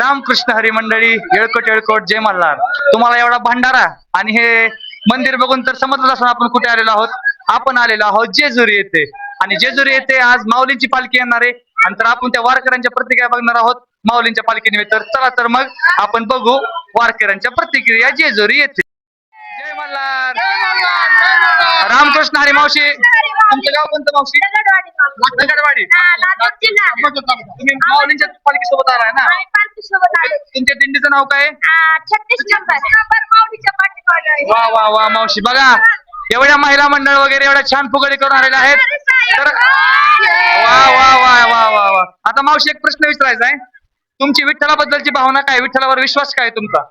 रामकृष्ण हरी मंडळी, येळकोट येळकोट, जय मल्हार. तुम्हाला एवढा भंडारा आणि हे मंदिर बघून तर समजलं असं आपण कुठे आलेलो आहोत. आपण आलेलो आहोत जेजुरी येथे, आणि जेजुरी येथे आज माऊलींची पालखी येणार आहे. आणि तर आपण त्या वारकऱ्यांच्या प्रतिक्रिया बघणार आहोत माऊलींच्या पालखीनिमित्त. चला तर मग आपण बघू वारकऱ्यांच्या प्रतिक्रिया जेजुरी येथे. जय मल्हार. रामकृष्ण हरी. मावशी, तुमचं गाव कोणतं मावशी? दगडवाडी. तुम्ही माऊलींच्या पालखी सोबत आलाय ना? तुमच्या दिंडीचं नाव काय? 36 नंबर माऊलीच्या पाठीमागे. वा वा वा मावशी, बघा एवढ्या महिला मंडळ वगैरे एवढ्या छान फुगडी करून आलेल्या आहेत. तर वा वा वा वा वा वा. आता मावशी, एक प्रश्न विचारायचा आहे. तुमची विठ्ठलाबद्दलची भावना काय? विठ्ठलावर विश्वास काय तुमचा?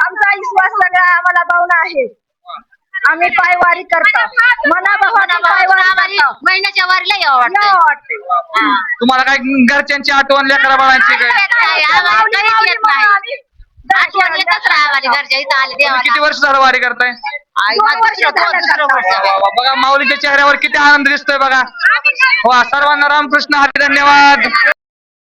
आमचा विश्वास सगळा आम्हाला भावना आहे. आम्ही पायवारी करतो. महिन्याच्या वारीला यावं वाटतं. तुम्हाला काय घरच्यांची आठवण, लेकरा बाळांची काय? आठवण येतच राहा घरच्या इथं आले देवा. किती वर्ष झालं वारी करताय? बघा माऊलीच्या चेहऱ्यावर किती आनंद दिसतोय बघा. वा, सर्वांना रामकृष्ण हरी. धन्यवाद.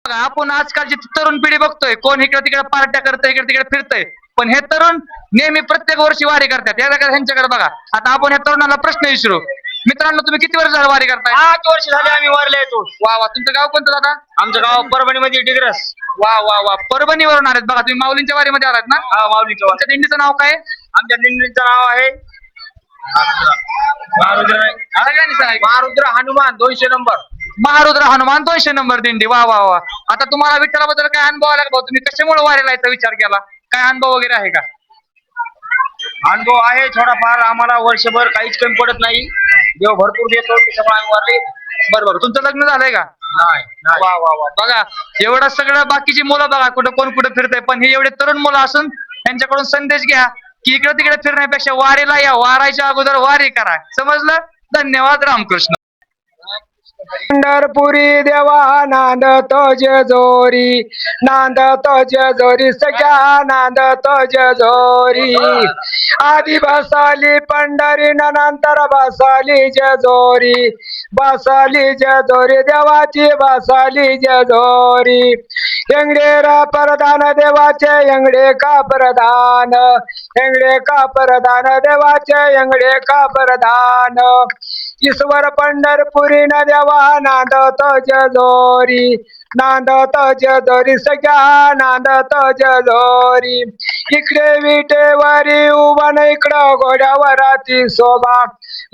आपण आजकालची तरुण पिढी बघतोय, कोण इकडे तिकडे पार्ट्या करतोय, इकडे तिकडे फिरतोय, पण हे तरुण नेहमी प्रत्येक वर्षी वारी करतात. ह्यांच्याकडे बघा. आता आपण ह्या तरुणाला प्रश्न विचारू. मित्रांनो, तुम्ही किती वर्ष झालं वारी करताय? 8 वर्ष झाले आम्ही वारीला येतो. वा वा. तुमचं गाव कोणतं दादा? आमचं गाव परभणी मध्ये डिग्रस. वा वा वा. परभणीवरून आलेत बघा तुम्ही. माऊलींच्या वारीमध्ये आलात ना? हा, माऊलीच्या वारी. तुमच्या दिंडीचं नाव काय? आमच्या दिंडीचं नाव आहे महारुद्र हनुमान 200 नंबर. महारुद्र हनुमान 200 नंबर दिंडी. वा वा वा. आता तुम्हाला विठ्ठलाबद्दल काय अनुभव आला का भाऊ? तुम्ही कशामुळे वारीला यायचा विचार केला? काय अनुभव वगैरे आहे का? अनुभव आहे थोडाफार. आम्हाला वर्षभर काहीच कमी पडत नाही. देव भरपूर देतो, त्याच्यामुळे आम्ही वारले. बरोबर. तुमचं लग्न झालंय का? नाही. वा वा वा. बघा एवढं सगळं बाकीची मुलं बघा कुठं कोण कुठं फिरतंय, पण हे एवढे तरुण मुलं असून त्यांच्याकडून संदेश घ्या की इकडे तिकडे फिरण्यापेक्षा वारीला या. वारायच्या अगोदर वारी करा. समजलं? धन्यवाद. रामकृष्ण. पंढरपुरी देवा नांदतो जेजुरी, नांदतो जेजुरी, सगळ्या नांदतो जेजुरी. आधी बसली पंढरी, नंतर बसली जेजुरी, बसली जेजुरी देवाची, बसली जेजुरी. एंगडे प्रधान देवाचे, एंगडे का प्रधान, एंगडे का प्रधान देवाचे, एंगडे का प्रधान. ईश्वर पंढरपुरी न देवा नांदतो जेजुरी, नांदतो जेजुरी, सगळ्या नांदतो जेजुरी. इकडे विटेवरी उभा न इकडं घोड्यावराती शोभा,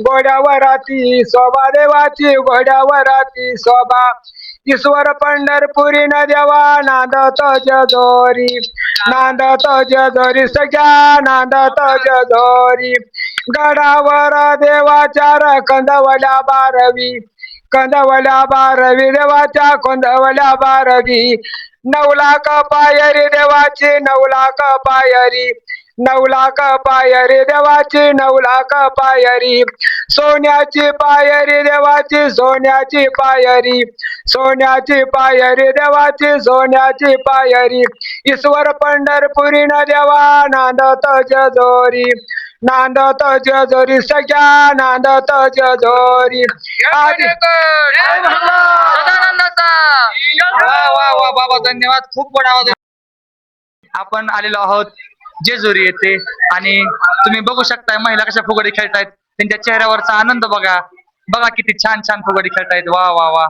घोड्यावराती शोभा देवाची, घोड्यावराती शोभा. ईश्वर पंढरपुरी न देवा नांदतो जेजुरी, नांदतो जेजुरी, सगळ्या नांदतो जेजुरी. गडावर देवाच्या कंदवल्या बारवी, कंदवल्या बारवी देवाच्या, कंदवल्या बारवी. 9 लाख पायरी देवाची, 9 लाख पायरी, 9 लाख पायरी देवाची, 9 लाख पायरी. सोन्याची पायरी देवाची, सोन्याची पायरी, सोन्याची पायरी देवाची, सोन्याची पायरी. ईश्वर पंढरपुरी न देवा नांदतो जेजुरी, नांदतो जेजुरी, सगळ्या नांदतो जेजुरी. वा वा वा बाबा, धन्यवाद. खूप मोठा आवाज. आपण आलेलो आहोत जेजुरी येथे, आणि तुम्ही बघू शकताय महिला कशा फुगडी खेळतायत. त्यांच्या चेहऱ्यावरचा आनंद बघा. बघा किती छान छान फुगडी खेळतायत. वा वा वा.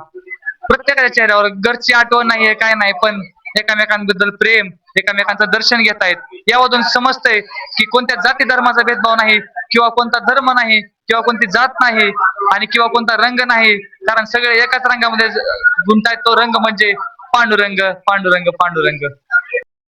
प्रत्येकाच्या चेहऱ्यावर घरची आठवण नाहीये, काय नाही, पण एकमेकांबद्दल प्रेम, एकमेकांचं दर्शन घेतायत. यामधून समजतंय की कोणत्या जाती धर्माचा भेदभाव नाही, किंवा कोणता धर्म नाही, किंवा कोणती जात नाही, आणि किंवा कोणता रंग नाही, कारण सगळे एकाच रंगामध्ये गुंतायत. तो रंग म्हणजे पांडुरंग, पांडुरंग, पांडुरंग.